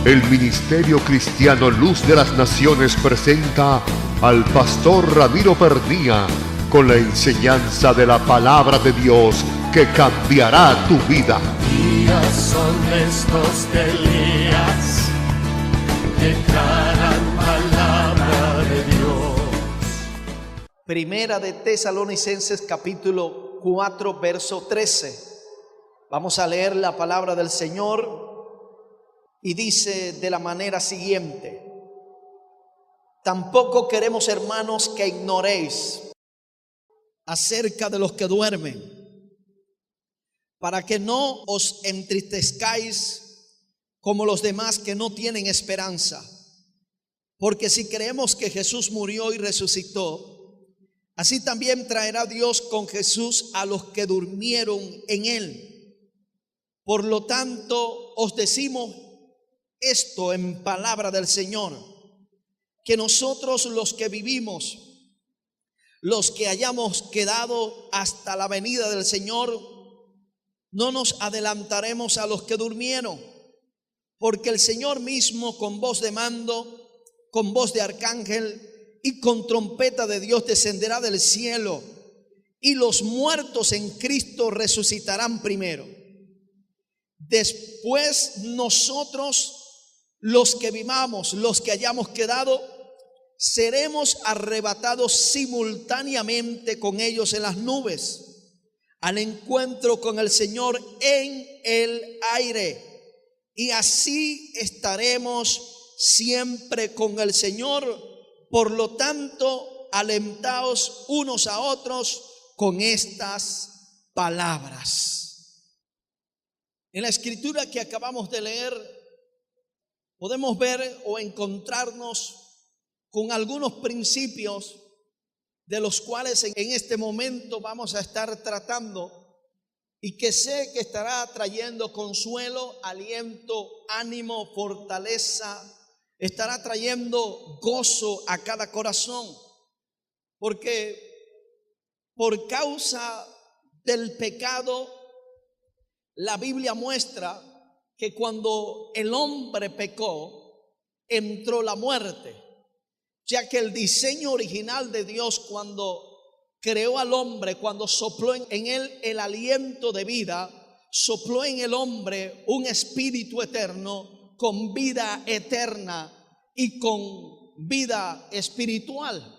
El Ministerio Cristiano Luz de las Naciones presenta al pastor Ramiro Pernía con la enseñanza de la palabra de Dios que cambiará tu vida. Días son estos que Elías declaran palabra de Dios. Primera de Tesalonicenses capítulo 4 verso 13. Vamos a leer la palabra del Señor y dice de la manera siguiente: tampoco queremos, hermanos, que ignoréis acerca de los que duermen, para que no os entristezcáis como los demás que no tienen esperanza. Porque si creemos que Jesús murió y resucitó, así también traerá Dios con Jesús a los que durmieron en él. Por lo tanto, os decimos esto en palabra del Señor, que nosotros los que vivimos, los que hayamos quedado hasta la venida del Señor, no nos adelantaremos a los que durmieron, porque el Señor mismo con voz de mando, con voz de arcángel y con trompeta de Dios descenderá del cielo, y los muertos en Cristo resucitarán primero. Después nosotros, los que vivamos, los que hayamos quedado, seremos arrebatados simultáneamente con ellos en las nubes, al encuentro con el Señor en el aire, y así estaremos siempre con el Señor. Por lo tanto, alentaos unos a otros con estas palabras. En la escritura que acabamos de leer, podemos ver o encontrarnos con algunos principios de los cuales en este momento vamos a estar tratando, y que sé que estará trayendo consuelo, aliento, ánimo, fortaleza, estará trayendo gozo a cada corazón, porque por causa del pecado, la Biblia muestra que cuando el hombre pecó, entró la muerte, ya que el diseño original de Dios, cuando creó al hombre, cuando sopló en él el aliento de vida, sopló en el hombre un espíritu eterno con vida eterna y con vida espiritual.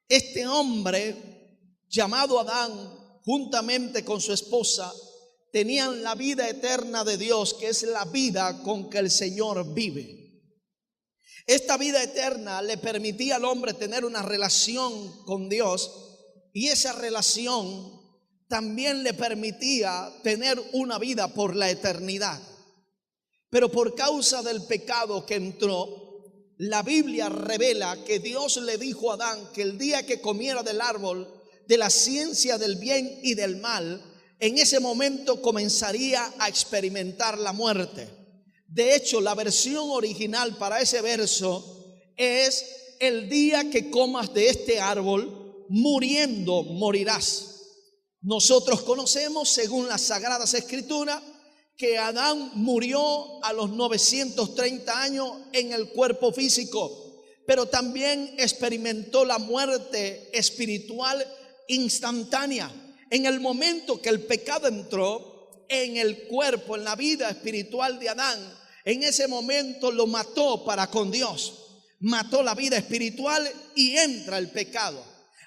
Este hombre llamado Adán, juntamente con su esposa, tenían la vida eterna de Dios, que es la vida con que el Señor vive. Esta vida eterna le permitía al hombre tener una relación con Dios, y esa relación también le permitía tener una vida por la eternidad. Pero por causa del pecado que entró, la Biblia revela que Dios le dijo a Adán que el día que comiera del árbol de la ciencia del bien y del mal, en ese momento comenzaría a experimentar la muerte. De hecho, la versión original para ese verso es: el día que comas de este árbol, muriendo morirás. Nosotros conocemos, según las Sagradas Escrituras, que Adán murió a los 930 años en el cuerpo físico, pero también experimentó la muerte espiritual instantánea. En el momento que el pecado entró en el cuerpo, en la vida espiritual de Adán, en ese momento lo mató para con Dios. Mató la vida espiritual y entra el pecado.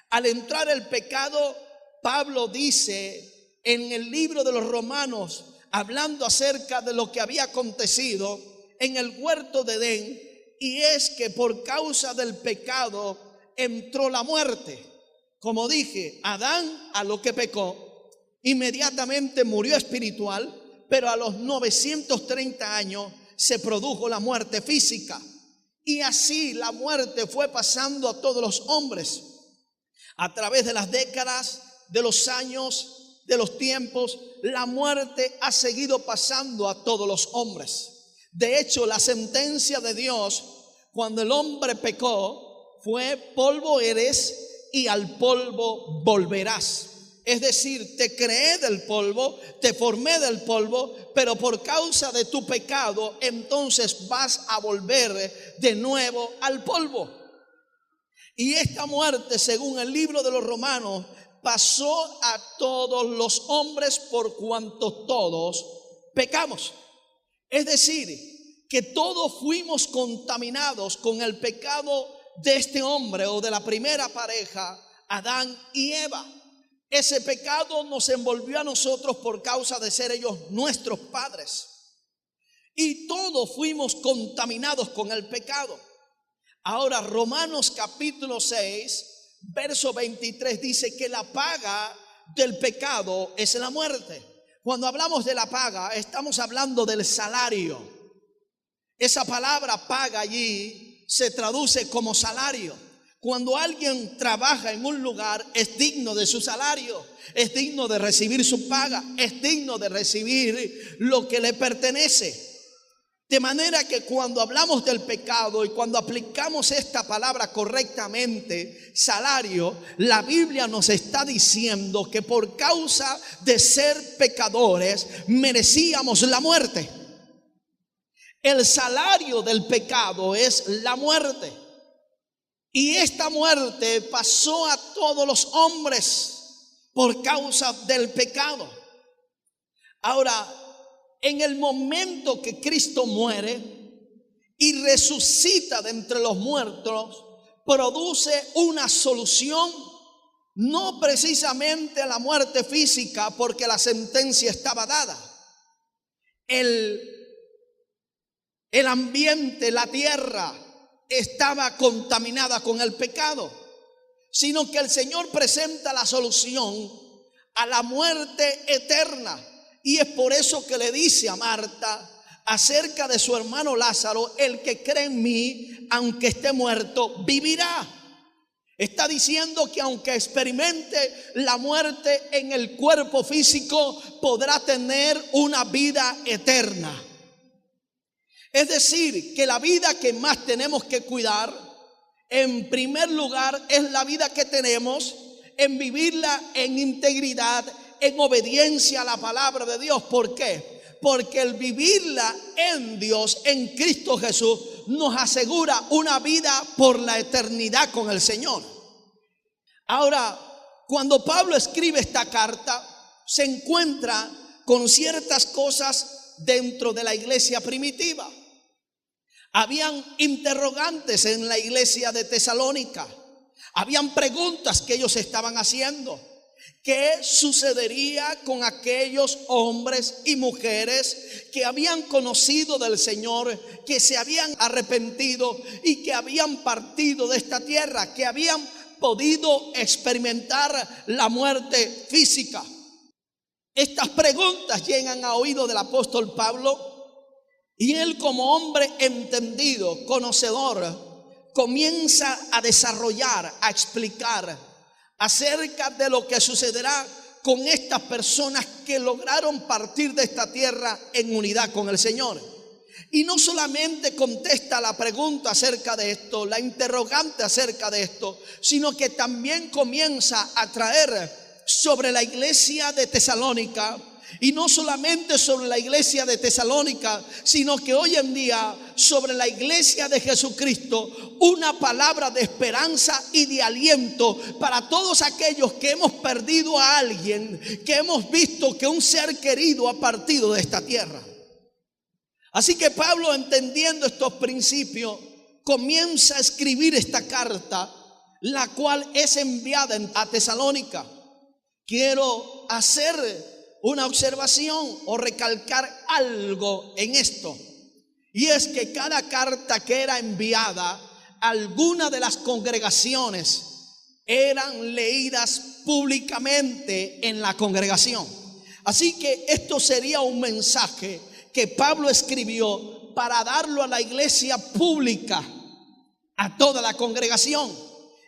Al entrar el pecado, Pablo dice en el libro de los Romanos, hablando acerca de lo que había acontecido en el huerto de Edén, y es que por causa del pecado entró la muerte. Como dije, Adán, a lo que pecó, inmediatamente murió espiritual, pero a los 930 años se produjo la muerte física. Y así la muerte fue pasando a todos los hombres. A través de las décadas, de los años, de los tiempos, la muerte ha seguido pasando a todos los hombres. De hecho, la sentencia de Dios cuando el hombre pecó fue: polvo eres y al polvo volverás. Es decir, te creé del polvo, te formé del polvo, pero por causa de tu pecado, entonces vas a volver de nuevo al polvo. Y esta muerte, según el libro de los Romanos, pasó a todos los hombres por cuanto todos pecamos. Es decir, que todos fuimos contaminados con el pecado de este hombre o de la primera pareja, Adán y Eva. Ese pecado nos envolvió a nosotros por causa de ser ellos nuestros padres. Y todos fuimos contaminados con el pecado. Ahora, Romanos capítulo 6, verso 23 dice que la paga del pecado es la muerte. Cuando hablamos de la paga, estamos hablando del salario. Esa palabra paga allí se traduce como salario. Cuando alguien trabaja en un lugar, es digno de su salario, es digno de recibir su paga, es digno de recibir lo que le pertenece. De manera que cuando hablamos del pecado y cuando aplicamos esta palabra correctamente, salario, la Biblia nos está diciendo que por causa de ser pecadores merecíamos la muerte. El salario del pecado es la muerte. Y esta muerte pasó a todos los hombres por causa del pecado. Ahora, en el momento que Cristo muere y resucita de entre los muertos, produce una solución, no precisamente a la muerte física, porque la sentencia estaba dada. El ambiente, la tierra, estaba contaminada con el pecado, sino que el Señor presenta la solución a la muerte eterna. Y es por eso que le dice a Marta acerca de su hermano Lázaro: el que cree en mí, aunque esté muerto, vivirá. Está diciendo que aunque experimente la muerte en el cuerpo físico, podrá tener una vida eterna. Es decir, que la vida que más tenemos que cuidar, en primer lugar, es la vida que tenemos en vivirla en integridad, en obediencia a la palabra de Dios. ¿Por qué? Porque el vivirla en Dios, en Cristo Jesús, nos asegura una vida por la eternidad con el Señor. Ahora, cuando Pablo escribe esta carta, se encuentra con ciertas cosas dentro de la iglesia primitiva. Habían interrogantes en la iglesia de Tesalónica. Habían preguntas que ellos estaban haciendo. ¿Qué sucedería con aquellos hombres y mujeres que habían conocido del Señor, que se habían arrepentido y que habían partido de esta tierra, que habían podido experimentar la muerte física? Estas preguntas llegan a oído del apóstol Pablo. Y él, como hombre entendido, conocedor, comienza a desarrollar, a explicar acerca de lo que sucederá con estas personas que lograron partir de esta tierra en unidad con el Señor. Y no solamente contesta la pregunta acerca de esto, la interrogante acerca de esto, sino que también comienza a traer sobre la iglesia de Tesalónica. Y no solamente sobre la iglesia de Tesalónica, sino que hoy en día sobre la iglesia de Jesucristo, una palabra de esperanza y de aliento para todos aquellos que hemos perdido a alguien, que hemos visto que un ser querido ha partido de esta tierra. Así que Pablo, entendiendo estos principios, comienza a escribir esta carta, la cual es enviada a Tesalónica. Quiero hacer una observación o recalcar algo en esto, y es que cada carta que era enviada, alguna de las congregaciones eran leídas públicamente en la congregación. Así que esto sería un mensaje que Pablo escribió para darlo a la iglesia pública, a toda la congregación,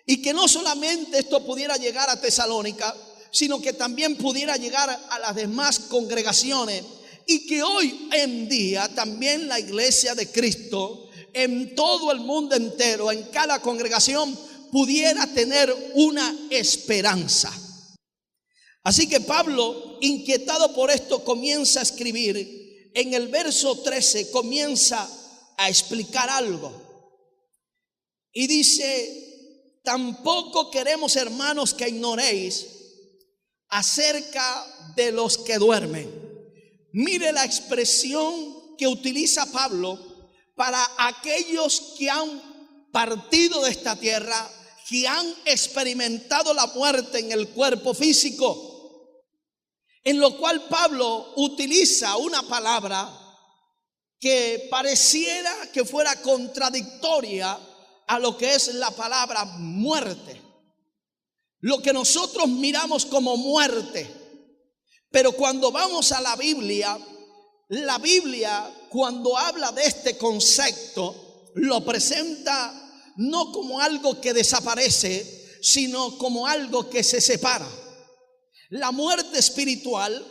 y que no solamente esto pudiera llegar a Tesalónica, sino que también pudiera llegar a las demás congregaciones, y que hoy en día también la iglesia de Cristo en todo el mundo entero, en cada congregación, pudiera tener una esperanza. Así que Pablo, inquietado por esto, comienza a escribir. En el verso 13 comienza a explicar algo. Y dice: tampoco queremos, hermanos, que ignoréis acerca de los que duermen. Mire la expresión que utiliza Pablo para aquellos que han partido de esta tierra, que han experimentado la muerte en el cuerpo físico. En lo cual Pablo utiliza una palabra que pareciera que fuera contradictoria a lo que es la palabra muerte. Lo que nosotros miramos como muerte. Pero cuando vamos a la Biblia cuando habla de este concepto, lo presenta no como algo que desaparece, sino como algo que se separa. La muerte espiritual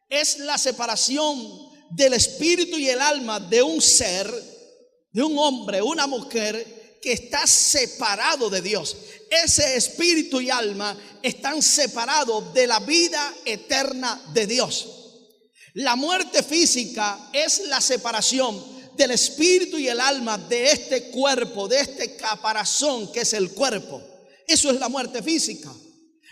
es la separación del espíritu y el alma de un ser, de un hombre, una mujer que está separado de Dios. Ese espíritu y alma están separados de la vida eterna de Dios. La muerte física es la separación del espíritu y el alma de este cuerpo, de este caparazón que es el cuerpo. Eso es la muerte física.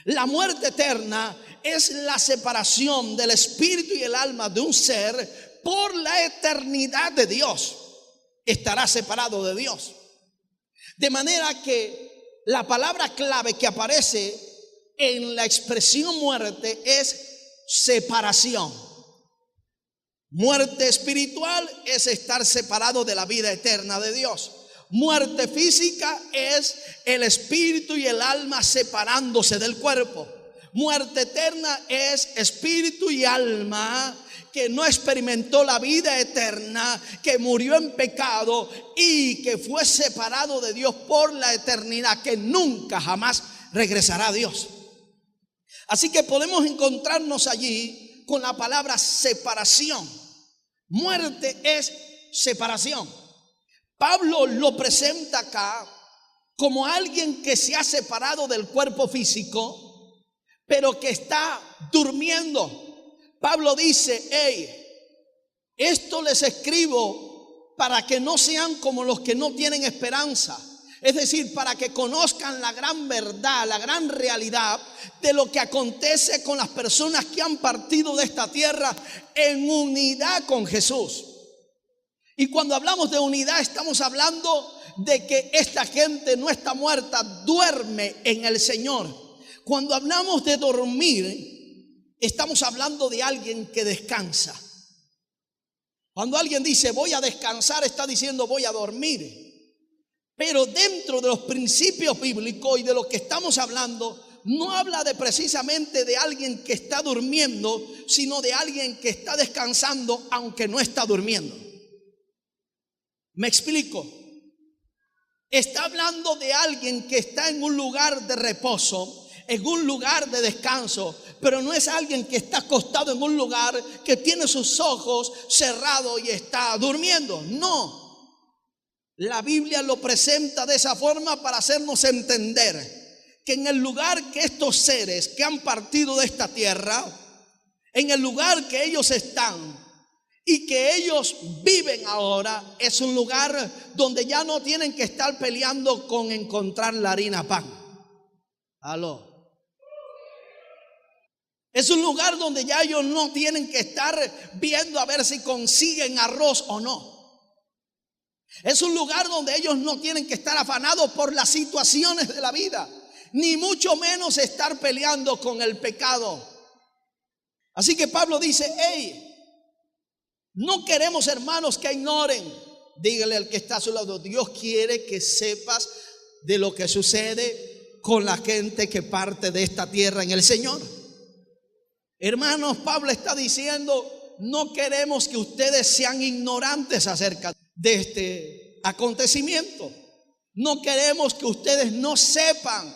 La muerte eterna es la separación del espíritu y el alma de un ser por la eternidad de Dios. Estará separado de Dios. De manera que la palabra clave que aparece en la expresión muerte es separación. Muerte espiritual es estar separado de la vida eterna de Dios. Muerte física es el espíritu y el alma separándose del cuerpo. Muerte eterna es espíritu y alma que no experimentó la vida eterna, que murió en pecado y que fue separado de Dios por la eternidad, que nunca jamás regresará a Dios. Así que podemos encontrarnos allí con la palabra separación. Muerte es separación. Pablo lo presenta acá como alguien que se ha separado del cuerpo físico, pero que está durmiendo. Pablo dice: hey, esto les escribo para que no sean como los que no tienen esperanza. Es decir, para que conozcan la gran verdad, la gran realidad de lo que acontece con las personas que han partido de esta tierra en unidad con Jesús. Y cuando hablamos de unidad, estamos hablando de que esta gente no está muerta, duerme en el Señor. Cuando hablamos de dormir, estamos hablando de alguien que descansa. Cuando alguien dice voy a descansar, está diciendo voy a dormir. Pero dentro de los principios bíblicos y de lo que estamos hablando, no habla de precisamente de alguien que está durmiendo, sino de alguien que está descansando aunque no está durmiendo. ¿Me explico? Está hablando de alguien que está en un lugar de reposo, en un lugar de descanso, pero no es alguien que está acostado en un lugar que tiene sus ojos cerrados y está durmiendo. No. La Biblia lo presenta de esa forma para hacernos entender que en el lugar que estos seres que han partido de esta tierra, en el lugar que ellos están y que ellos viven ahora, es un lugar donde ya no tienen que estar peleando con encontrar la harina pan. Aló. Es un lugar donde ya ellos no tienen que estar viendo a ver si consiguen arroz o no. Es un lugar donde ellos no tienen que estar afanados por las situaciones de la vida, ni mucho menos estar peleando con el pecado. Así que Pablo dice: hey, no queremos, hermanos, que ignoren. Dígale al que está a su lado: Dios quiere que sepas de lo que sucede con la gente que parte de esta tierra en el Señor. Hermanos, Pablo está diciendo: no queremos que ustedes sean ignorantes acerca de este acontecimiento. No queremos que ustedes no sepan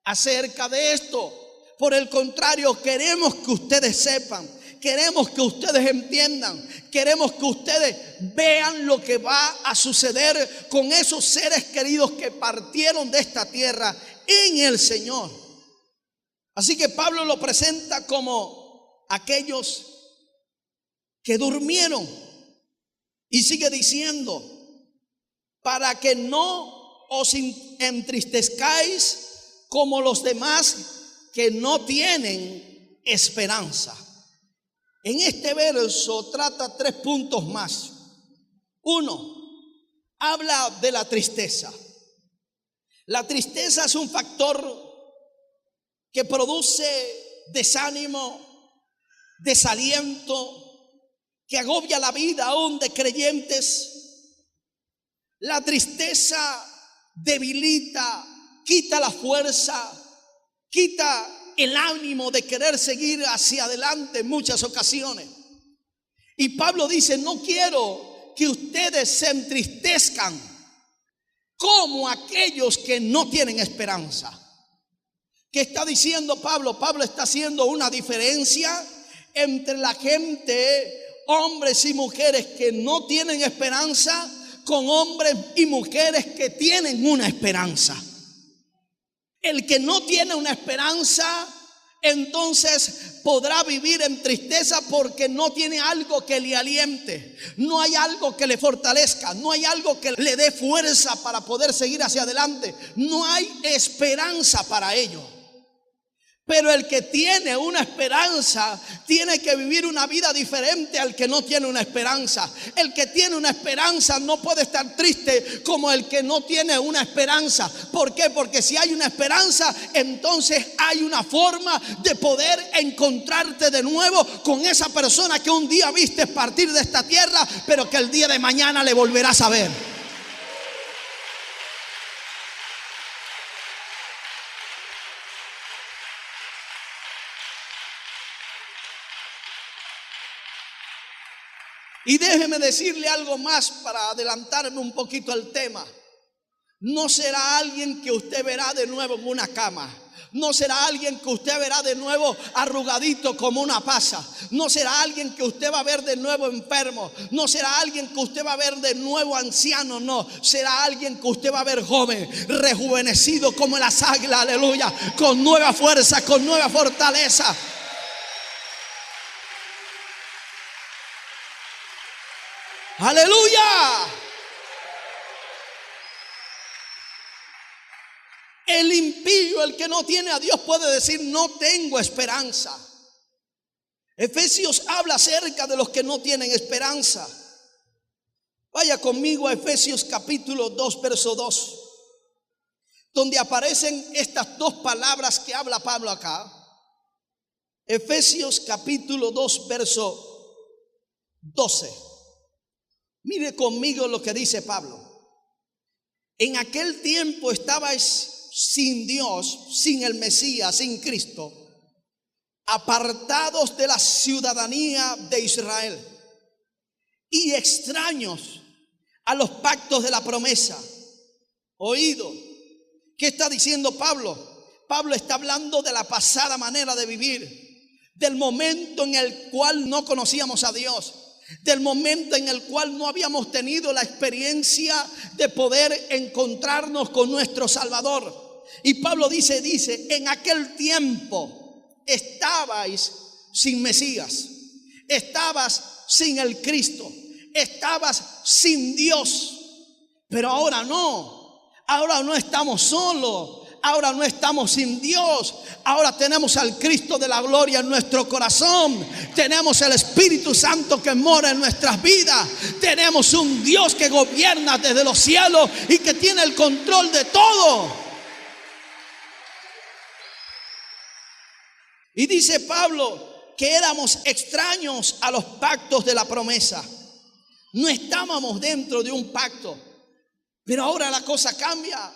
acerca de esto. Por el contrario, queremos que ustedes sepan. Queremos que ustedes entiendan. Queremos que ustedes vean lo que va a suceder con esos seres queridos que partieron de esta tierra en el Señor. Así que Pablo lo presenta como aquellos que durmieron. Y sigue diciendo, para que no os entristezcáis como los demás que no tienen esperanza. En este verso trata 3 puntos más. 1, habla de la tristeza. La tristeza es un factor que produce desánimo, desaliento, que agobia la vida aún de creyentes. La tristeza debilita, quita la fuerza, quita el ánimo de querer seguir hacia adelante en muchas ocasiones. Y Pablo dice, no quiero que ustedes se entristezcan como aquellos que no tienen esperanza. ¿Qué está diciendo Pablo? Pablo está haciendo una diferencia entre la gente, hombres y mujeres que no tienen esperanza, con hombres y mujeres que tienen una esperanza. El que no tiene una esperanza, entonces podrá vivir en tristeza porque no tiene algo que le aliente, no hay algo que le fortalezca, no hay algo que le dé fuerza para poder seguir hacia adelante, no hay esperanza para ello. Pero el que tiene una esperanza tiene que vivir una vida diferente al que no tiene una esperanza. El que tiene una esperanza no puede estar triste como el que no tiene una esperanza. ¿Por qué? Porque si hay una esperanza, entonces hay una forma de poder encontrarte de nuevo con esa persona que un día viste partir de esta tierra, pero que el día de mañana le volverás a ver. Y déjeme decirle algo más para adelantarme un poquito al tema. No será alguien que usted verá de nuevo en una cama. No será alguien que usted verá de nuevo arrugadito como una pasa. No será alguien que usted va a ver de nuevo enfermo. No será alguien que usted va a ver de nuevo anciano. No, será alguien que usted va a ver joven, rejuvenecido como las águilas, aleluya, con nueva fuerza, con nueva fortaleza. ¡Aleluya! El impío, el que no tiene a Dios, puede decir, no tengo esperanza. Efesios habla acerca de los que no tienen esperanza. Vaya conmigo a Efesios capítulo 2, verso 2, donde aparecen estas dos palabras que habla Pablo acá. Efesios capítulo 2, verso 12. Mire conmigo lo que dice Pablo. En aquel tiempo estabais sin Dios, sin el Mesías, sin Cristo, apartados de la ciudadanía de Israel y extraños a los pactos de la promesa. Oído, ¿qué está diciendo Pablo? Pablo está hablando de la pasada manera de vivir, del momento en el cual no conocíamos a Dios, del momento en el cual no habíamos tenido la experiencia de poder encontrarnos con nuestro Salvador. Y Pablo dice, en aquel tiempo estabais sin Mesías, estabas sin el Cristo, estabas sin Dios. Pero ahora no estamos solos. Ahora no estamos sin Dios. Ahora tenemos al Cristo de la gloria en nuestro corazón. Tenemos el Espíritu Santo que mora en nuestras vidas. Tenemos un Dios que gobierna desde los cielos y que tiene el control de todo. Y dice Pablo que éramos extraños a los pactos de la promesa. No estábamos dentro de un pacto. Pero ahora la cosa cambia.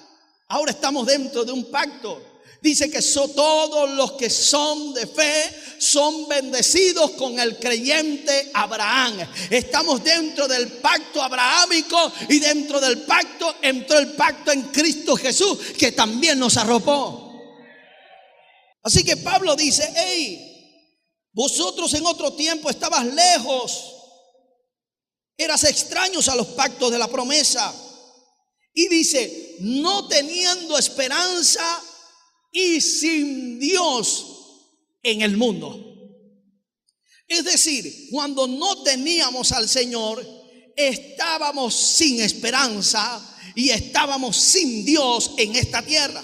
Ahora estamos dentro de un pacto. Dice que todos los que son de fe son bendecidos con el creyente Abraham. Estamos dentro del pacto abrahámico y dentro del pacto entró el pacto en Cristo Jesús, que también nos arropó. Así que Pablo dice, vosotros en otro tiempo estabas lejos, eras extraños a los pactos de la promesa. Y dice, no teniendo esperanza y sin Dios en el mundo. Es decir, cuando no teníamos al Señor, estábamos sin esperanza y estábamos sin Dios en esta tierra.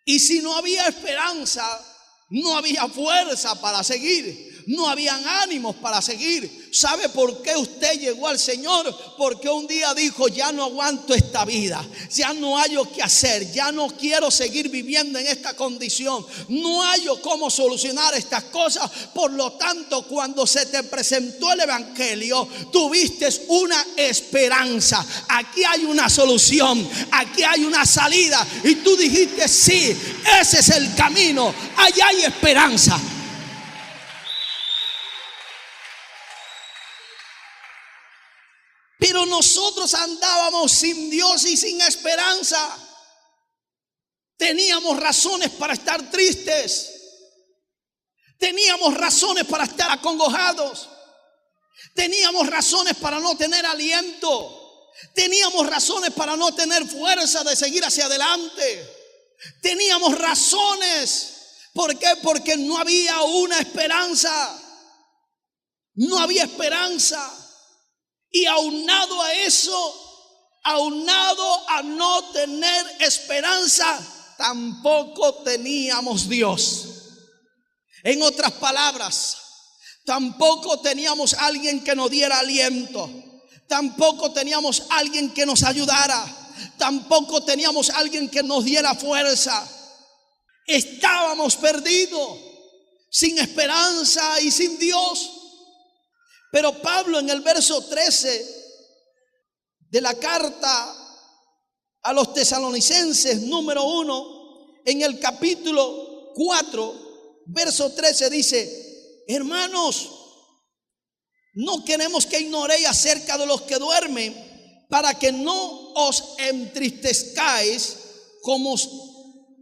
Y si no había esperanza, no había fuerza para seguir. No habían ánimos para seguir. ¿Sabe por qué usted llegó al Señor? Porque un día dijo: ya no aguanto esta vida, ya no hallo qué hacer, ya no quiero seguir viviendo en esta condición, no hallo cómo solucionar estas cosas. Por lo tanto, cuando se te presentó el Evangelio, tuviste una esperanza. Aquí hay una solución, aquí hay una salida, y tú dijiste: sí, ese es el camino, allá hay esperanza. Pero nosotros andábamos sin Dios y sin esperanza. Teníamos razones para estar tristes. Teníamos razones para estar acongojados. Teníamos razones para no tener aliento. Teníamos razones para no tener fuerza de seguir hacia adelante. Teníamos razones. ¿Por qué? Porque no había una esperanza. No había esperanza. Y aunado a eso, aunado a no tener esperanza, tampoco teníamos Dios. En otras palabras, tampoco teníamos alguien que nos diera aliento. Tampoco teníamos alguien que nos ayudara. Tampoco teníamos alguien que nos diera fuerza. Estábamos perdidos, sin esperanza y sin Dios. Pero Pablo, en el verso 13 de la carta a los tesalonicenses número 1, en el capítulo 4, verso 13, dice: hermanos, no queremos que ignoréis acerca de los que duermen, para que no os entristezcáis como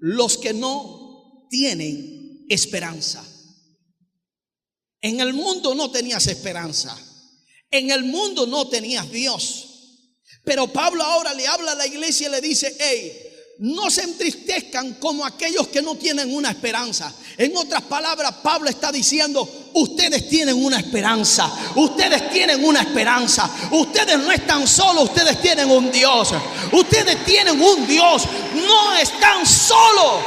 los que no tienen esperanza. En el mundo no tenías esperanza. En el mundo no tenías Dios. Pero Pablo ahora le habla a la iglesia y le dice: hey, no se entristezcan como aquellos que no tienen una esperanza. En otras palabras, Pablo está diciendo: ustedes tienen una esperanza. Ustedes tienen una esperanza. Ustedes no están solos, ustedes tienen un Dios. Ustedes tienen un Dios. No están solos.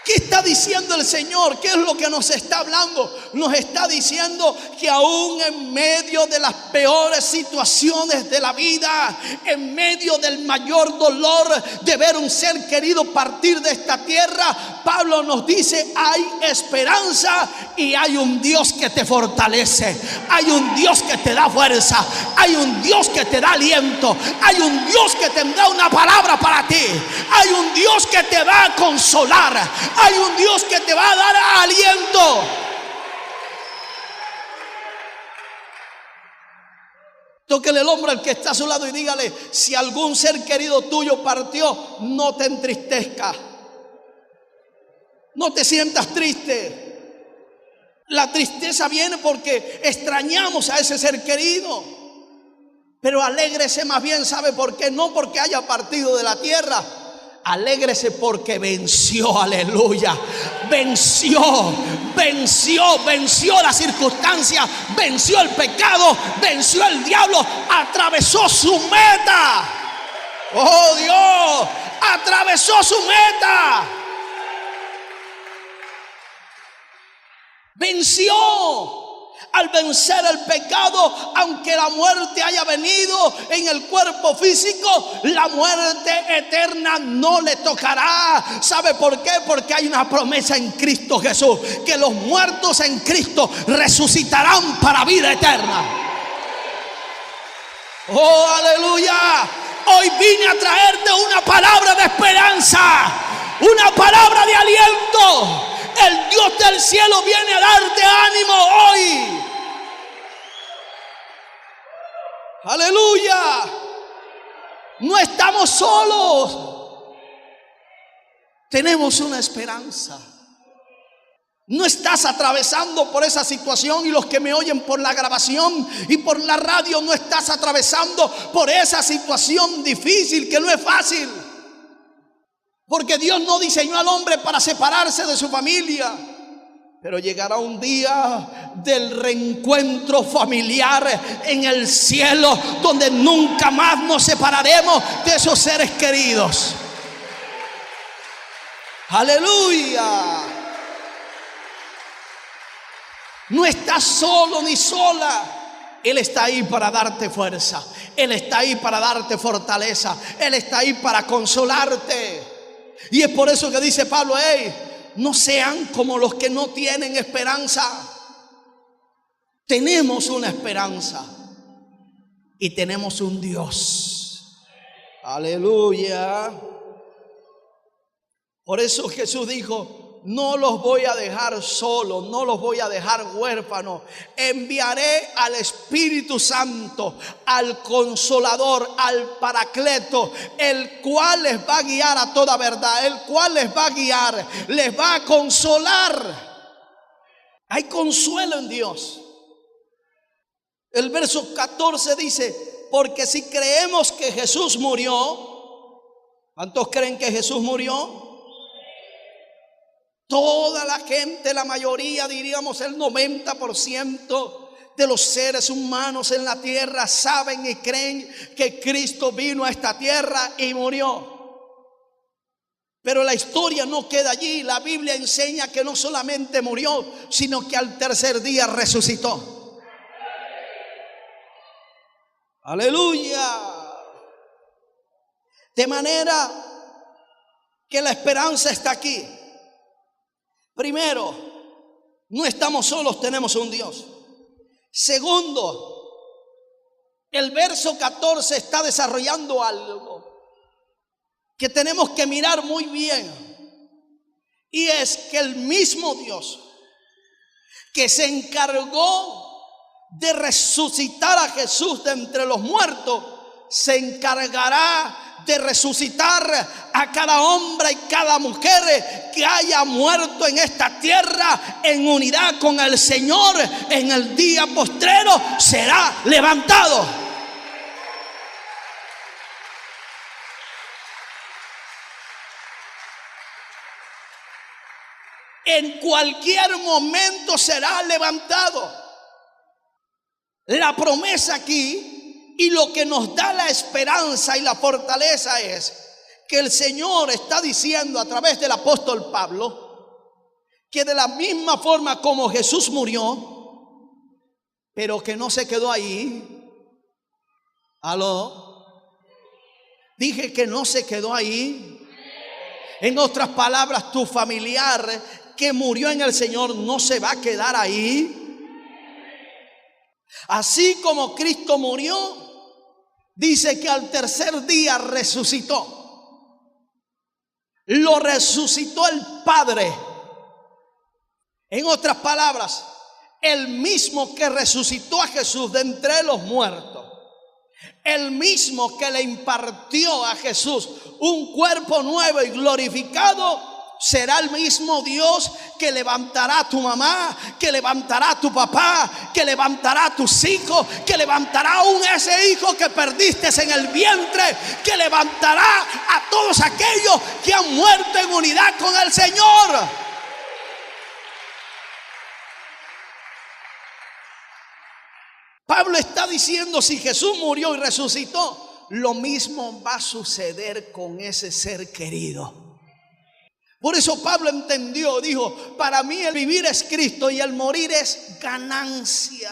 ¿Qué está diciendo el Señor? ¿Qué es lo que nos está hablando? Nos está diciendo que aún en medio de las peores situaciones de la vida, en medio del mayor dolor de ver un ser querido partir de esta tierra, Pablo nos dice: hay esperanza y hay un Dios que te fortalece. Hay un Dios que te da fuerza. Hay un Dios que te da aliento. Hay un Dios que tendrá una palabra para ti. Hay un Dios que te va a consolar. Hay un Dios que te va a dar aliento. Tóquele el hombro al que está a su lado y dígale: si algún ser querido tuyo partió, no te entristezcas. No te sientas triste. La tristeza viene porque extrañamos a ese ser querido. Pero alégrese más bien, ¿sabe por qué? No porque haya partido de la tierra. Alégrese porque venció, aleluya. Venció la circunstancia, venció el pecado, venció el diablo, atravesó su meta. Oh Dios, atravesó su meta. Venció. Al vencer el pecado, aunque la muerte haya venido en el cuerpo físico, la muerte eterna no le tocará. ¿Sabe por qué? Porque hay una promesa en Cristo Jesús, que los muertos en Cristo resucitarán para vida eterna. Oh, aleluya. Hoy vine a traerte una palabra de esperanza, una palabra de aliento. El Dios del cielo viene a darte ánimo hoy. Aleluya. No estamos solos. Tenemos una esperanza. No estás atravesando por esa situación, y los que me oyen por la grabación y por la radio, no estás atravesando por esa situación difícil que no es fácil. Porque Dios no diseñó al hombre para separarse de su familia. Pero llegará un día del reencuentro familiar en el cielo, donde nunca más nos separaremos de esos seres queridos. Aleluya. No estás solo ni sola. Él está ahí para darte fuerza. Él está ahí para darte fortaleza. Él está ahí para consolarte. Y es por eso que dice Pablo: hey, no sean como los que no tienen esperanza. Tenemos una esperanza y tenemos un Dios. Aleluya. Por eso Jesús dijo: no los voy a dejar solos, no los voy a dejar huérfanos. Enviaré al Espíritu Santo, al Consolador, al Paracleto, el cual les va a guiar a toda verdad, el cual les va a guiar, les va a consolar. Hay consuelo en Dios. El verso 14 dice: porque si creemos que Jesús murió, ¿cuántos creen que Jesús murió? Toda la gente, la mayoría, diríamos el 90% de los seres humanos en la tierra saben y creen que Cristo vino a esta tierra y murió. Pero la historia no queda allí. La Biblia enseña que no solamente murió, sino que al tercer día resucitó. Aleluya. De manera que la esperanza está aquí. Primero, no estamos solos, tenemos un Dios. Segundo, el verso 14 está desarrollando algo que tenemos que mirar muy bien. Y es que el mismo Dios que se encargó de resucitar a Jesús de entre los muertos, se encargará de resucitar a cada hombre y cada mujer que haya muerto en esta tierra en unidad con el Señor. En el día postrero será levantado. En cualquier momento será levantado. La promesa aquí y lo que nos da la esperanza y la fortaleza es que el Señor está diciendo a través del apóstol Pablo que de la misma forma como Jesús murió, pero que no se quedó ahí. ¿Aló? Dije que no se quedó ahí. En otras palabras, tu familiar que murió en el Señor no se va a quedar ahí. Así como Cristo murió, dice que al tercer día resucitó. Lo resucitó el Padre. En otras palabras, el mismo que resucitó a Jesús de entre los muertos, el mismo que le impartió a Jesús un cuerpo nuevo y glorificado, será el mismo Dios que levantará a tu mamá, que levantará a tu papá, que levantará a tus hijos, que levantará aún a ese hijo que perdiste en el vientre, que levantará a todos aquellos que han muerto en unidad con el Señor. Pablo está diciendo: si Jesús murió y resucitó, lo mismo va a suceder con ese ser querido. Por eso Pablo entendió, dijo: para mí el vivir es Cristo y el morir es ganancia.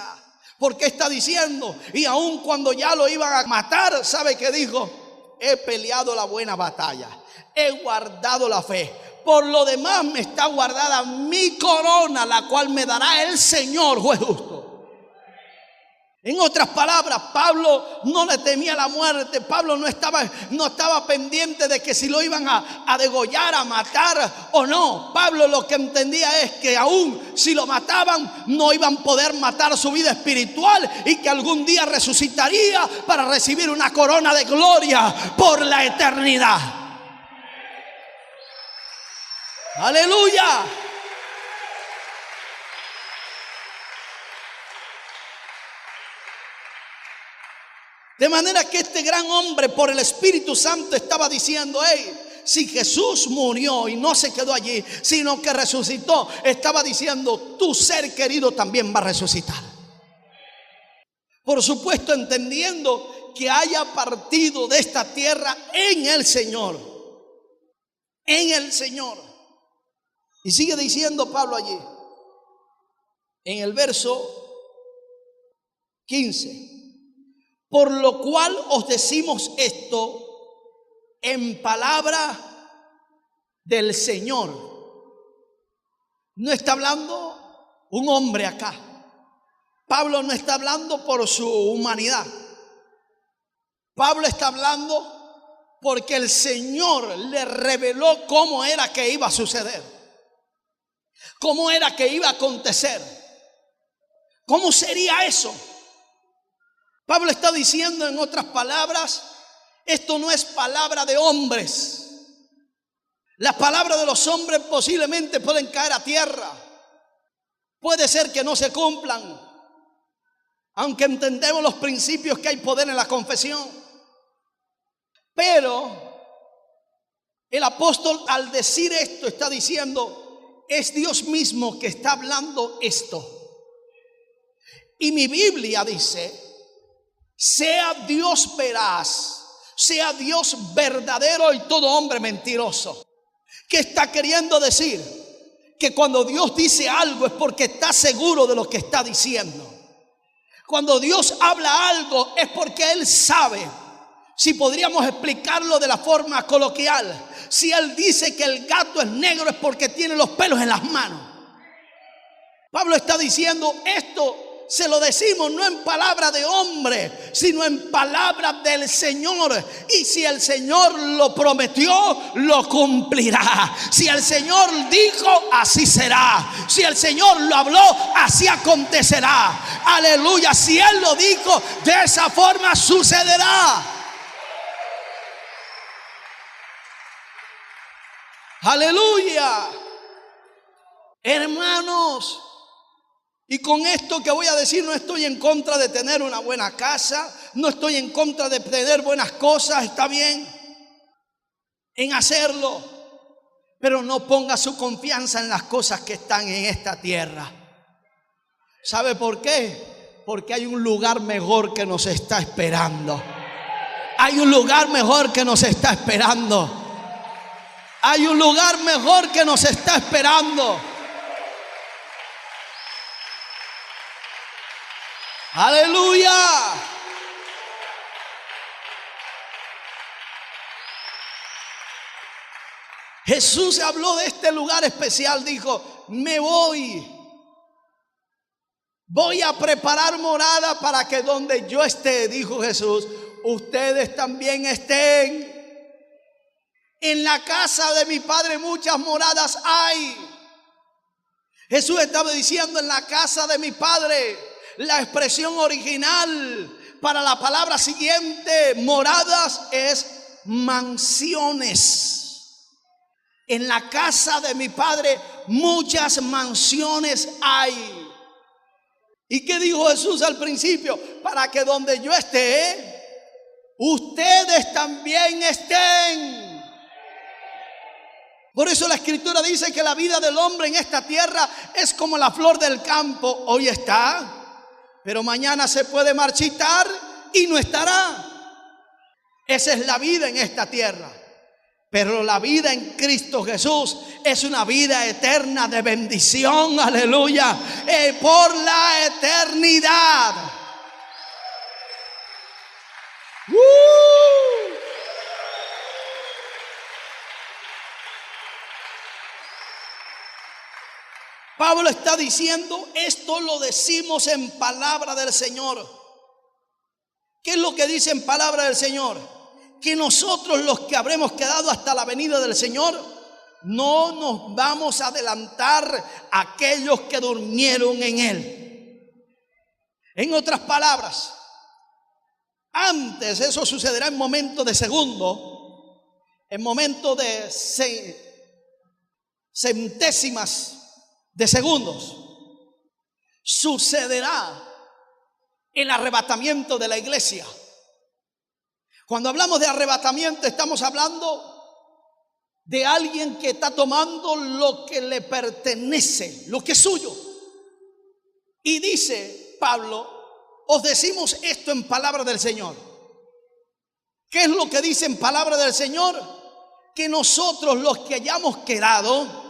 Porque está diciendo, y aun cuando ya lo iban a matar, ¿sabe qué dijo? He peleado la buena batalla, he guardado la fe. Por lo demás me está guardada mi corona, la cual me dará el Señor, juez justo. En otras palabras, Pablo no le temía la muerte. Pablo no estaba pendiente de que si lo iban a degollar, a matar o no. Pablo lo que entendía es que aún si lo mataban, no iban a poder matar su vida espiritual y que algún día resucitaría para recibir una corona de gloria por la eternidad. ¡Aleluya! De manera que este gran hombre por el Espíritu Santo estaba diciendo: hey, si Jesús murió y no se quedó allí, sino que resucitó, estaba diciendo, tu ser querido también va a resucitar. Por supuesto, entendiendo que haya partido de esta tierra en el Señor. En el Señor. Y sigue diciendo Pablo allí, en el verso 15. Por lo cual os decimos esto en palabra del Señor. No está hablando un hombre acá. Pablo no está hablando por su humanidad. Pablo está hablando porque el Señor le reveló cómo era que iba a suceder. Cómo era que iba a acontecer. ¿Cómo sería eso? Pablo está diciendo, en otras palabras, esto no es palabra de hombres. Las palabras de los hombres posiblemente pueden caer a tierra. Puede ser que no se cumplan, aunque entendemos los principios que hay poder en la confesión. Pero el apóstol, al decir esto, está diciendo, es Dios mismo que está hablando esto. Y mi Biblia dice, sea Dios veraz, sea Dios verdadero y todo hombre mentiroso. ¿Qué está queriendo decir? Que cuando Dios dice algo es porque está seguro de lo que está diciendo. Cuando Dios habla algo es porque Él sabe. Si podríamos explicarlo de la forma coloquial, si Él dice que el gato es negro es porque tiene los pelos en las manos. Pablo está diciendo esto. Se lo decimos no en palabra de hombre, sino en palabra del Señor. Y si el Señor lo prometió, lo cumplirá. Si el Señor dijo, así será. Si el Señor lo habló, así acontecerá. Aleluya. Si Él lo dijo, de esa forma sucederá. Aleluya. Hermanos, y con esto que voy a decir, no estoy en contra de tener una buena casa, no estoy en contra de tener buenas cosas, está bien en hacerlo, pero no ponga su confianza en las cosas que están en esta tierra. ¿Sabe por qué? Porque hay un lugar mejor que nos está esperando. Hay un lugar mejor que nos está esperando. Hay un lugar mejor que nos está esperando. Aleluya. Jesús habló de este lugar especial, dijo, me voy a preparar morada para que donde yo esté, dijo Jesús, ustedes también estén. En la casa de mi Padre muchas moradas hay. Jesús estaba diciendo, en la casa de mi Padre. La expresión original para la palabra siguiente, moradas, es mansiones. En la casa de mi Padre muchas mansiones hay. ¿Y qué dijo Jesús al principio? Para que donde yo esté, ustedes también estén. Por eso la Escritura dice que la vida del hombre en esta tierra es como la flor del campo. Hoy está, pero mañana se puede marchitar y no estará. Esa es la vida en esta tierra. Pero la vida en Cristo Jesús es una vida eterna de bendición, aleluya, por la eternidad. Pablo está diciendo, esto lo decimos en palabra del Señor. ¿Qué es lo que dice en palabra del Señor? Que nosotros, los que habremos quedado hasta la venida del Señor, no nos vamos a adelantar a aquellos que durmieron en Él. En otras palabras, antes, eso sucederá en momentos de segundo, en momentos de centésimas de segundos, sucederá el arrebatamiento de la iglesia. Cuando hablamos de arrebatamiento, estamos hablando de alguien que está tomando lo que le pertenece, lo que es suyo. Y dice Pablo, os decimos esto en palabra del Señor. ¿Qué es lo que dice en palabra del Señor? Que nosotros, los que hayamos quedado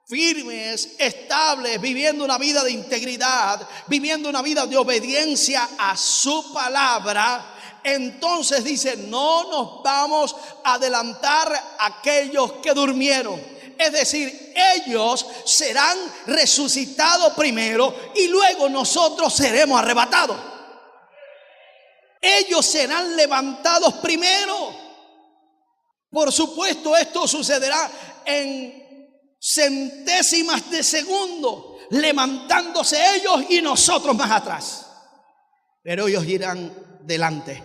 firmes, estables, viviendo una vida de integridad, viviendo una vida de obediencia a su palabra, entonces dice, no nos vamos a adelantar a aquellos que durmieron. Es decir, ellos serán resucitados primero y luego nosotros seremos arrebatados. Ellos serán levantados primero. Por supuesto, esto sucederá en centésimas de segundo, levantándose ellos y nosotros más atrás. Pero ellos irán delante.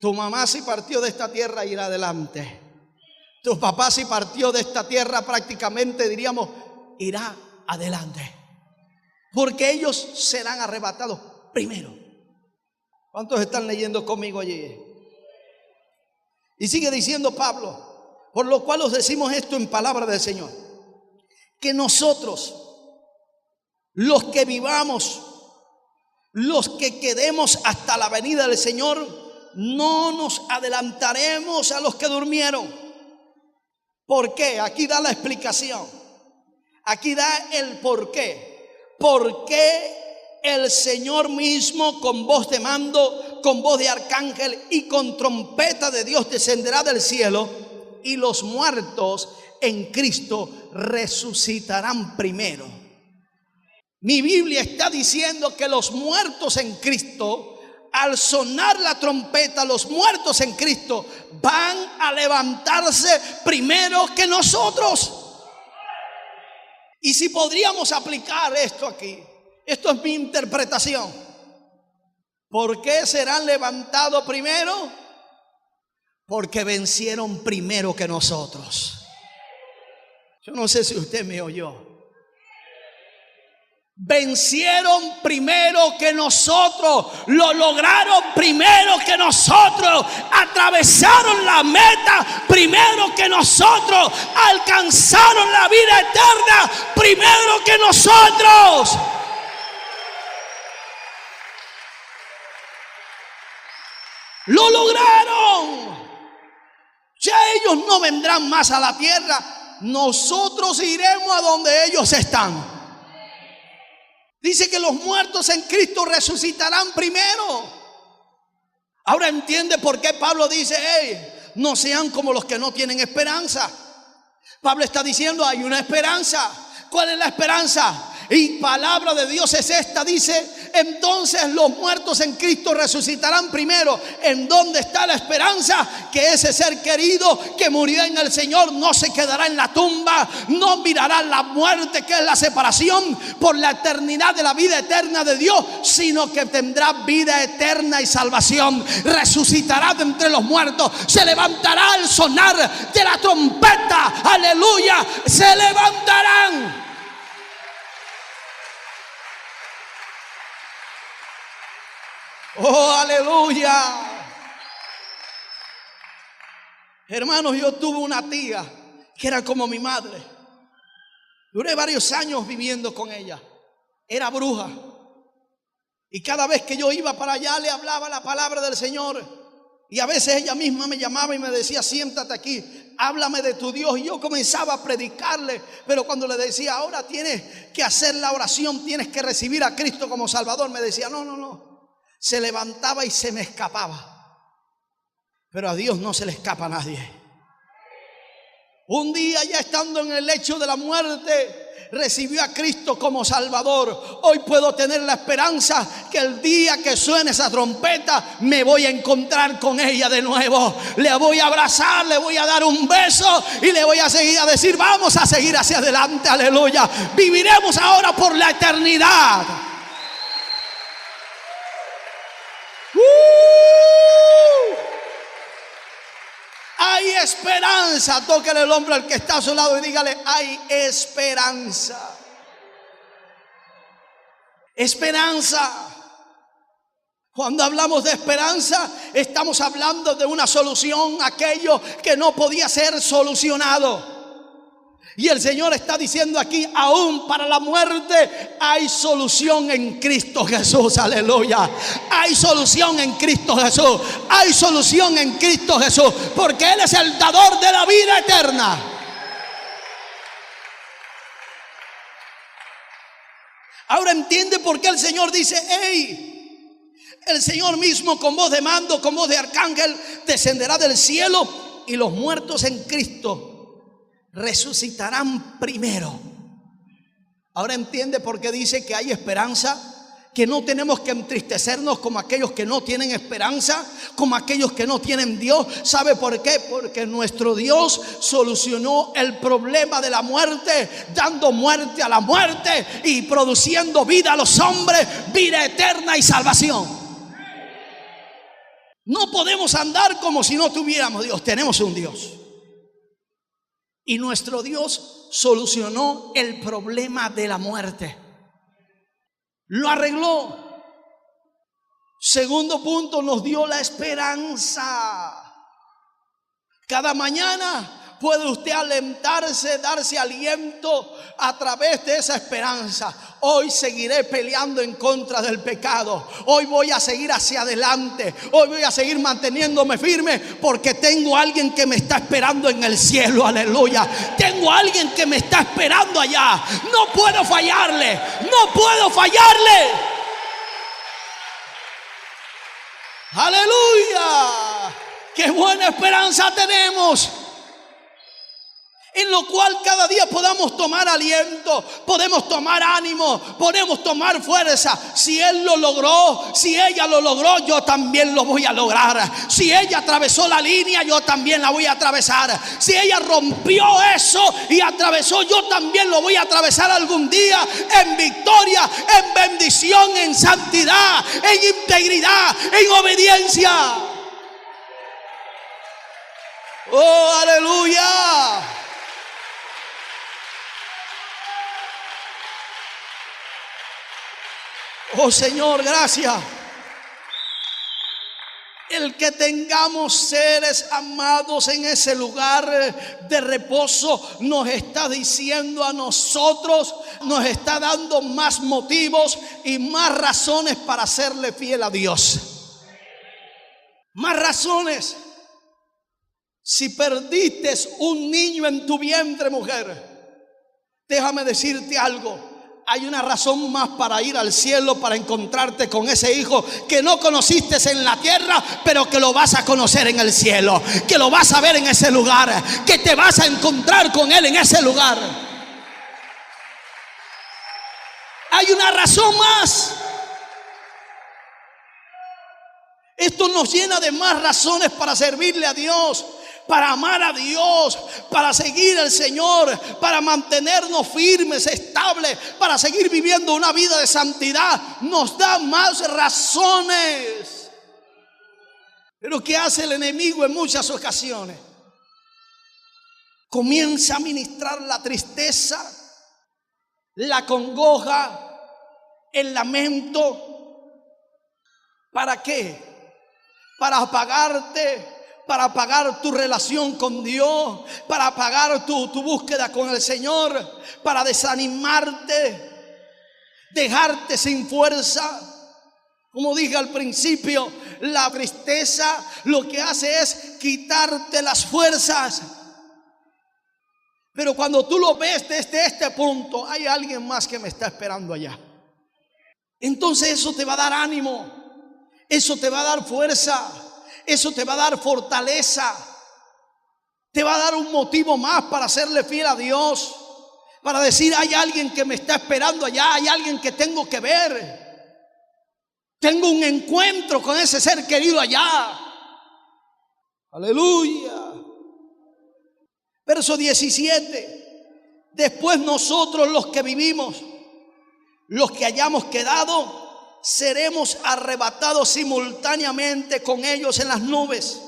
Tu mamá, si partió de esta tierra, irá adelante. Tu papá, si partió de esta tierra, prácticamente diríamos, irá adelante. Porque ellos serán arrebatados primero. ¿Cuántos están leyendo conmigo allí? Y sigue diciendo Pablo, por lo cual os decimos esto en palabra del Señor, que nosotros, los que vivamos, los que quedemos hasta la venida del Señor, no nos adelantaremos a los que durmieron. ¿Por qué? Aquí da la explicación. Aquí da el por qué. Porque el Señor mismo, con voz de mando, con voz de arcángel y con trompeta de Dios, descenderá del cielo, y los muertos en Cristo resucitarán primero. Mi Biblia está diciendo que los muertos en Cristo, al sonar la trompeta, los muertos en Cristo van a levantarse primero que nosotros. Y si podríamos aplicar esto aquí, esto es mi interpretación. ¿Por qué serán levantados primero? Porque vencieron primero que nosotros. Yo no sé si usted me oyó. Vencieron primero que nosotros, lo lograron primero que nosotros, atravesaron la meta primero que nosotros, alcanzaron la vida eterna primero que nosotros. Lo lograron. Ya ellos no vendrán más a la tierra, nosotros iremos a donde ellos están. Dice que los muertos en Cristo resucitarán primero. Ahora entiende por qué Pablo dice, hey, no sean como los que no tienen esperanza. Pablo está diciendo, hay una esperanza. ¿Cuál es la esperanza? Y palabra de Dios es esta, dice, entonces los muertos en Cristo resucitarán primero. ¿En dónde está la esperanza? Que ese ser querido que murió en el Señor no se quedará en la tumba, no mirará la muerte, que es la separación, por la eternidad de la vida eterna de Dios, sino que tendrá vida eterna y salvación. Resucitará de entre los muertos, se levantará al sonar de la trompeta, aleluya, se levantarán. Oh, aleluya. Hermanos, yo tuve una tía que era como mi madre. Duré varios años viviendo con ella. Era bruja. Y cada vez que yo iba para allá le hablaba la palabra del Señor. Y a veces ella misma me llamaba y me decía, siéntate aquí, háblame de tu Dios. Y yo comenzaba a predicarle. Pero cuando le decía, ahora tienes que hacer la oración, tienes que recibir a Cristo como Salvador, me decía, no. Se levantaba y se me escapaba. Pero a Dios no se le escapa a nadie. Un día, ya estando en el lecho de la muerte, recibió a Cristo como Salvador. Hoy puedo tener la esperanza que el día que suene esa trompeta me voy a encontrar con ella de nuevo. Le voy a abrazar, le voy a dar un beso y le voy a seguir a decir, vamos a seguir hacia adelante, aleluya. Viviremos ahora por la eternidad. Hay esperanza. Tóquele el hombro al que está a su lado y dígale, hay esperanza. Esperanza. Cuando hablamos de esperanza, estamos hablando de una solución a aquello que no podía ser solucionado. Y el Señor está diciendo aquí, aún para la muerte hay solución en Cristo Jesús, aleluya. Hay solución en Cristo Jesús, hay solución en Cristo Jesús, porque Él es el dador de la vida eterna. Ahora entiende por qué el Señor dice, hey, el Señor mismo con voz de mando, con voz de arcángel, descenderá del cielo y los muertos en Cristo resucitarán primero. Ahora entiende por qué dice que hay esperanza, que no tenemos que entristecernos como aquellos que no tienen esperanza, como aquellos que no tienen Dios. ¿Sabe por qué? Porque nuestro Dios solucionó el problema de la muerte, dando muerte a la muerte y produciendo vida a los hombres, vida eterna y salvación. No podemos andar como si no tuviéramos Dios. Tenemos un Dios. Y nuestro Dios solucionó el problema de la muerte. Lo arregló. Segundo punto, nos dio la esperanza. Cada mañana puede usted alentarse, darse aliento a través de esa esperanza. Hoy seguiré peleando en contra del pecado. Hoy voy a seguir hacia adelante. Hoy voy a seguir manteniéndome firme porque tengo a alguien que me está esperando en el cielo. Aleluya. Tengo a alguien que me está esperando allá. No puedo fallarle. No puedo fallarle. Aleluya. Qué buena esperanza tenemos, en lo cual cada día podamos tomar aliento, podemos tomar ánimo, podemos tomar fuerza. Si Él lo logró, si ella lo logró, yo también lo voy a lograr. Si ella atravesó la línea, yo también la voy a atravesar. Si ella rompió eso y atravesó, yo también lo voy a atravesar algún día, en victoria, en bendición, en santidad, en integridad, en obediencia. Oh, aleluya. Oh Señor, gracias. El que tengamos seres amados en ese lugar de reposo nos está diciendo a nosotros, nos está dando más motivos y más razones para serle fiel a Dios. Más razones. Si perdiste un niño en tu vientre, mujer, déjame decirte algo. Hay una razón más para ir al cielo, para encontrarte con ese hijo que no conociste en la tierra, pero que lo vas a conocer en el cielo, que lo vas a ver en ese lugar, que te vas a encontrar con él en ese lugar. Hay una razón más. Esto nos llena de más razones para servirle a Dios, para amar a Dios, para seguir al Señor, para mantenernos firmes, estables, para seguir viviendo una vida de santidad. Nos da más razones. Pero ¿qué hace el enemigo en muchas ocasiones? Comienza a ministrar la tristeza, la congoja, el lamento. ¿Para qué? Para apagarte, para apagar tu relación con Dios, para apagar tu búsqueda con el Señor, para desanimarte, dejarte sin fuerza. Como dije al principio, la tristeza lo que hace es quitarte las fuerzas. Pero cuando tú lo ves desde este punto, hay alguien más que me está esperando allá. Entonces eso te va a dar ánimo, eso te va a dar fuerza, eso te va a dar fortaleza, te va a dar un motivo más para serle fiel a Dios, para decir: hay alguien que me está esperando allá, hay alguien que tengo que ver, tengo un encuentro con ese ser querido allá. Aleluya. Verso 17: después nosotros los que vivimos, los que hayamos quedado, seremos arrebatados simultáneamente con ellos en las nubes.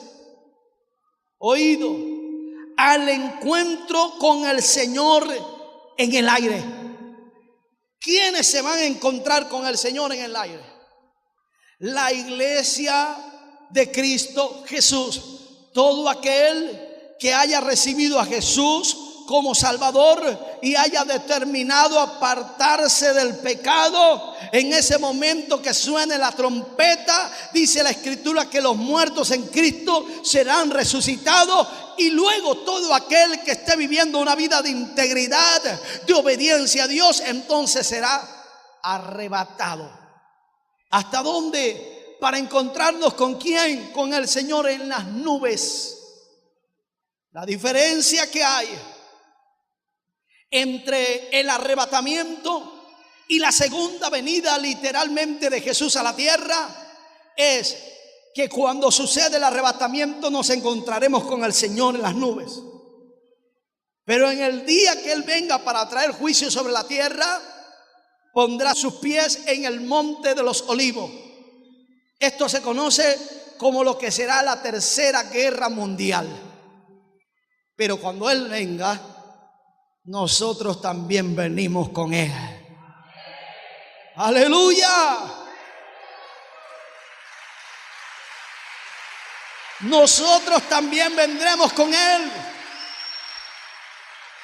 Oído, al encuentro con el Señor en el aire. ¿Quiénes se van a encontrar con el Señor en el aire? la iglesia de Cristo Jesús. Todo aquel que haya recibido a Jesús como Salvador y haya determinado apartarse del pecado, en ese momento que suene la trompeta, dice la Escritura que los muertos en Cristo serán resucitados, y luego todo aquel que esté viviendo una vida de integridad, de obediencia a Dios, entonces será arrebatado. ¿Hasta dónde? Para encontrarnos ¿con quién? Con el Señor en las nubes. La diferencia que hay entre el arrebatamiento y la segunda venida literalmente de Jesús a la tierra es que cuando sucede el arrebatamiento nos encontraremos con el Señor en las nubes. Pero en el día que Él venga para traer juicio sobre la tierra, pondrá sus pies en el monte de los olivos. Esto se conoce como lo que será la tercera guerra mundial. Pero cuando Él venga, nosotros también venimos con Él. ¡Aleluya! Nosotros también vendremos con Él.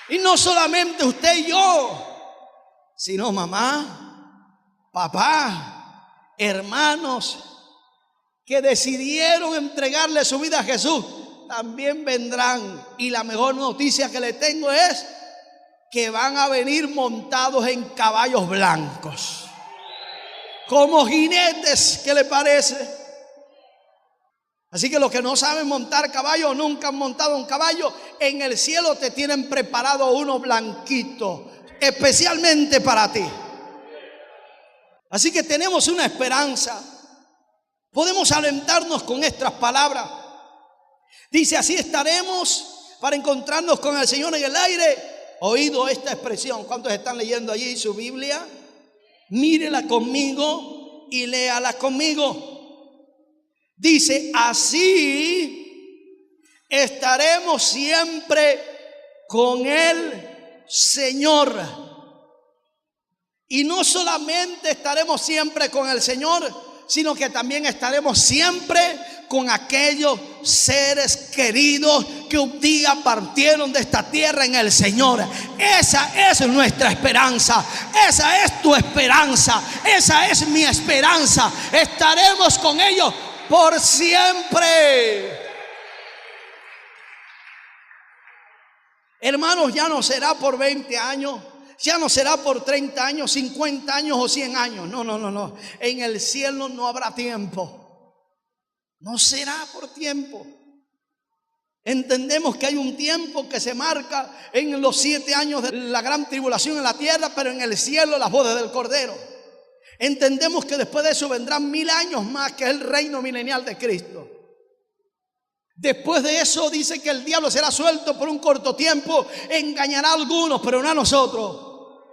Y no solamente usted y yo, sino mamá, papá, hermanos que decidieron entregarle su vida a Jesús, también vendrán. Y la mejor noticia que le tengo es que van a venir montados en caballos blancos, como jinetes. ¿Qué le parece? Así que los que no saben montar caballo, nunca han montado un caballo, en el cielo te tienen preparado uno blanquito, especialmente para ti. Así que tenemos una esperanza. Podemos alentarnos con estas palabras. Dice: así estaremos para encontrarnos con el Señor en el aire. Oído esta expresión. ¿Cuántos están leyendo allí su Biblia? Mírela conmigo y léala conmigo. Dice: así estaremos siempre con el Señor. Y no solamente estaremos siempre con el Señor, sino que también estaremos siempre con aquellos seres queridos que un día partieron de esta tierra en el Señor. Esa es nuestra esperanza. Esa es tu esperanza. Esa es mi esperanza. Estaremos con ellos por siempre. Hermanos, ya no será por 20 años, ya no será por 30 años, 50 años o 100 años. No. En el cielo no habrá tiempo. No será por tiempo. Entendemos que hay un tiempo que se marca en los 7 años de la gran tribulación en la tierra, pero en el cielo las bodas del Cordero. Entendemos que después de eso vendrán 1000 años más, que es el reino milenial de Cristo. Después de eso dice que el diablo será suelto por un corto tiempo, engañará a algunos, pero no a nosotros,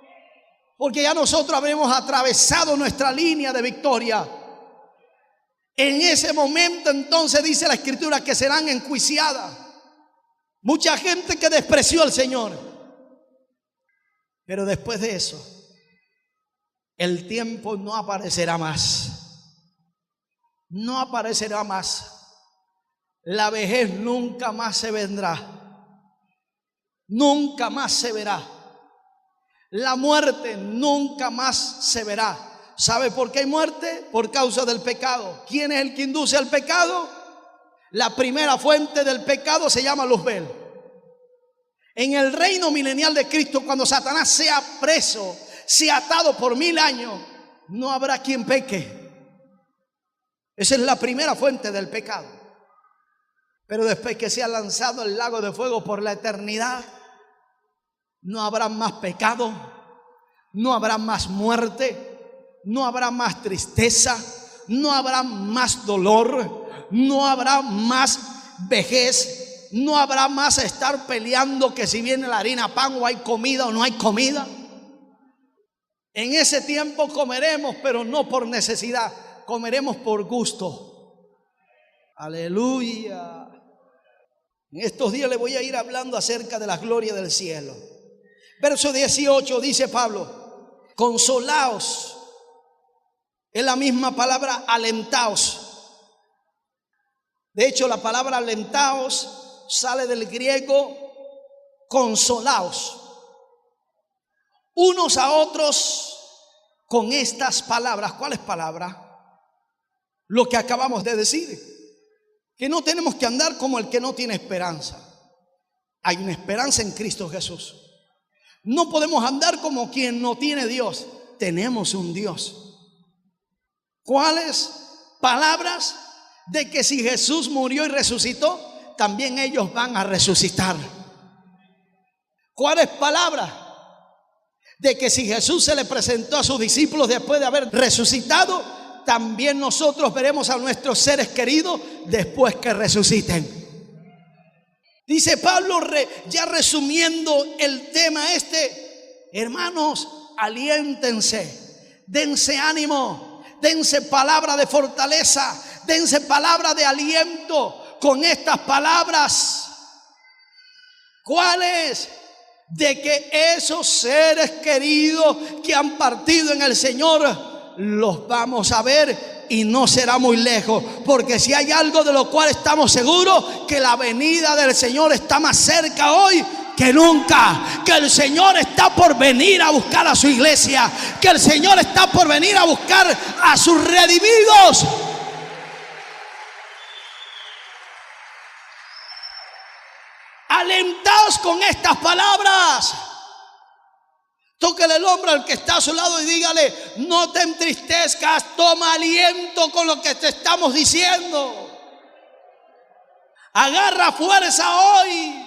porque ya nosotros habremos atravesado nuestra línea de victoria. En ese momento entonces dice la Escritura que serán enjuiciadas mucha gente que despreció al Señor. Pero después de eso, el tiempo no aparecerá más. No aparecerá más. La vejez nunca más se vendrá. Nunca más se verá. La muerte nunca más se verá. ¿Sabe por qué hay muerte? Por causa del pecado. ¿Quién es el que induce al pecado? La primera fuente del pecado se llama Luzbel. En el reino milenial de Cristo, cuando Satanás sea preso, sea atado por 1000 años, no habrá quien peque. Esa es la primera fuente del pecado. Pero después que sea lanzado al lago de fuego por la eternidad, no habrá más pecado, no habrá más muerte, no habrá más tristeza, no habrá más dolor, no habrá más vejez, no habrá más estar peleando que si viene la harina pan o hay comida o no hay comida. En ese tiempo comeremos, pero no por necesidad, comeremos por gusto. Aleluya. En estos días le voy a ir hablando acerca de la gloria del cielo. Verso 18 dice Pablo: consolaos Es la misma palabra alentaos. De hecho, la palabra alentaos sale del griego consolaos. Unos a otros con estas palabras. ¿Cuáles palabras? Lo que acabamos de decir. Que no tenemos que andar como el que no tiene esperanza. Hay una esperanza en Cristo Jesús. No podemos andar como quien no tiene Dios. Tenemos un Dios. ¿Cuáles palabras? De que si Jesús murió y resucitó, también ellos van a resucitar. ¿Cuáles palabras? De que si Jesús se le presentó a sus discípulos después de haber resucitado, también nosotros veremos a nuestros seres queridos después que resuciten. Dice Pablo, ya resumiendo el tema hermanos, aliéntense, dense ánimo, dense palabra de fortaleza, dense palabra de aliento con estas palabras. ¿Cuáles? De que esos seres queridos que han partido en el Señor los vamos a ver y no será muy lejos, porque si hay algo de lo cual estamos seguros, que la venida del Señor está más cerca hoy que nunca, que el Señor está por venir a buscar a su iglesia, que el Señor está por venir a buscar a sus redimidos. Alentaos con estas palabras. Tóquele el hombro al que está a su lado y dígale: no te entristezcas, toma aliento con lo que te estamos diciendo. Agarra fuerza hoy,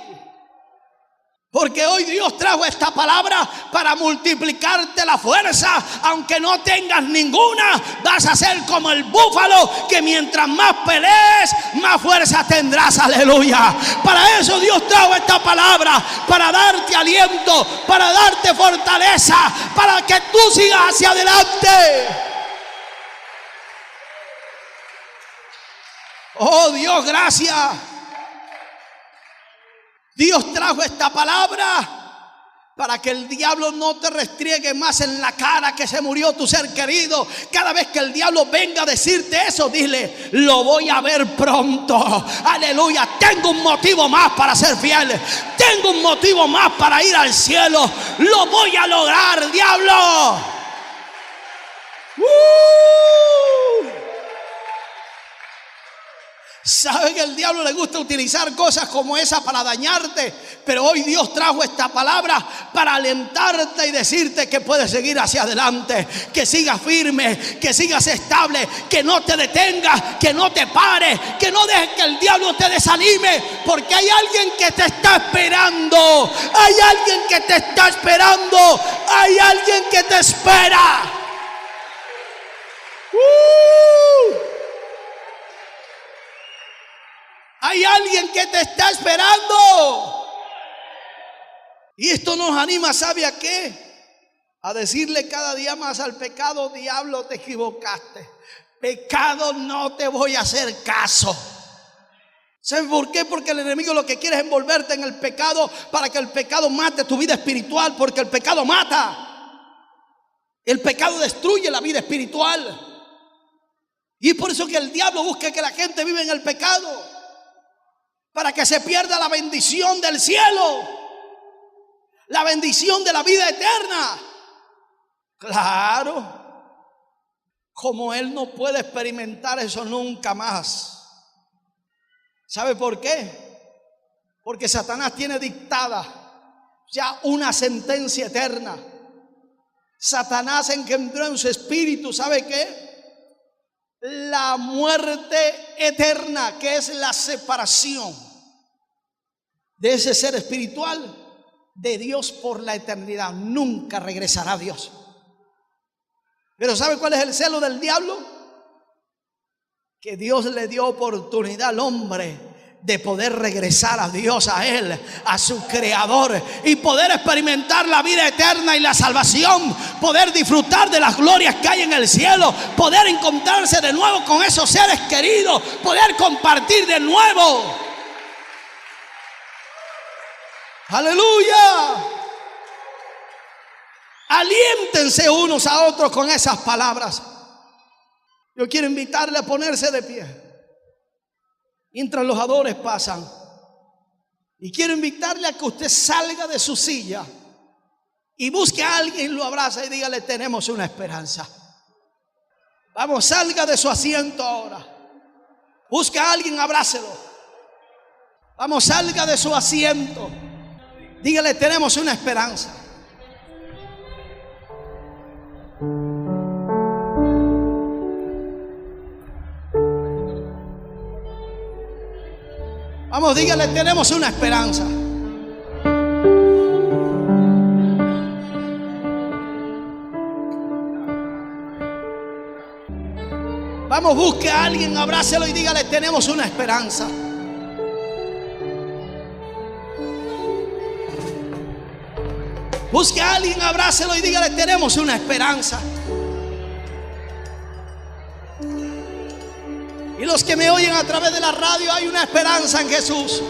porque hoy Dios trajo esta palabra para multiplicarte la fuerza. Aunque no tengas ninguna, vas a ser como el búfalo, que mientras más pelees, más fuerza tendrás. Aleluya. Para eso Dios trajo esta palabra, para darte aliento, para darte fortaleza, para que tú sigas hacia adelante. Oh Dios, gracias. Dios trajo esta palabra para que el diablo no te restriegue más en la cara que se murió tu ser querido. Cada vez que el diablo venga a decirte eso, dile: lo voy a ver pronto. Aleluya. Tengo un motivo más para ser fiel. Tengo un motivo más para ir al cielo. Lo voy a lograr, diablo. Sabe que al diablo le gusta utilizar cosas como esa para dañarte, pero hoy Dios trajo esta palabra para alentarte y decirte que puedes seguir hacia adelante, que sigas firme, que sigas estable, que no te detengas, que no te pares, que no dejes que el diablo te desanime, porque hay alguien que te está esperando, hay alguien que te está esperando, hay alguien que te espera. Hay alguien que te está esperando. Y esto nos anima, ¿sabe a qué? A decirle cada día más al pecado: diablo, te equivocaste. Pecado, no te voy a hacer caso. ¿Sabe por qué? Porque el enemigo lo que quiere es envolverte en el pecado, para que el pecado mate tu vida espiritual, porque el pecado mata. El pecado destruye la vida espiritual. Y es por eso que el diablo busca que la gente viva en el pecado, para que se pierda la bendición del cielo, la bendición de la vida eterna. Claro, como él no puede experimentar eso nunca más. ¿Sabe por qué? Porque Satanás tiene dictada ya una sentencia eterna. Satanás engendró en su espíritu, ¿sabe qué? La muerte eterna, que es la separación de ese ser espiritual de Dios por la eternidad. Nunca regresará a Dios. Pero ¿sabe cuál es el celo del diablo? Que Dios le dio oportunidad al hombre de poder regresar a Dios, a Él, a su Creador, y poder experimentar la vida eterna y la salvación, poder disfrutar de las glorias que hay en el cielo, poder encontrarse de nuevo con esos seres queridos, poder compartir de nuevo. Aleluya. Aliéntense unos a otros con esas palabras. Yo quiero invitarle a ponerse de pie mientras los adores pasan. Y quiero invitarle a que usted salga de su silla y busque a alguien, lo abraza y dígale: tenemos una esperanza. Vamos, salga de su asiento ahora. Busque a alguien, abrácelo. Vamos, salga de su asiento. Dígale: tenemos una esperanza. Vamos, dígale: tenemos una esperanza. Vamos, busque a alguien, abrácelo y dígale: tenemos una esperanza. Busque a alguien, abrácelo y dígale: tenemos una esperanza. Y los que me oyen a través de la radio, hay una esperanza en Jesús.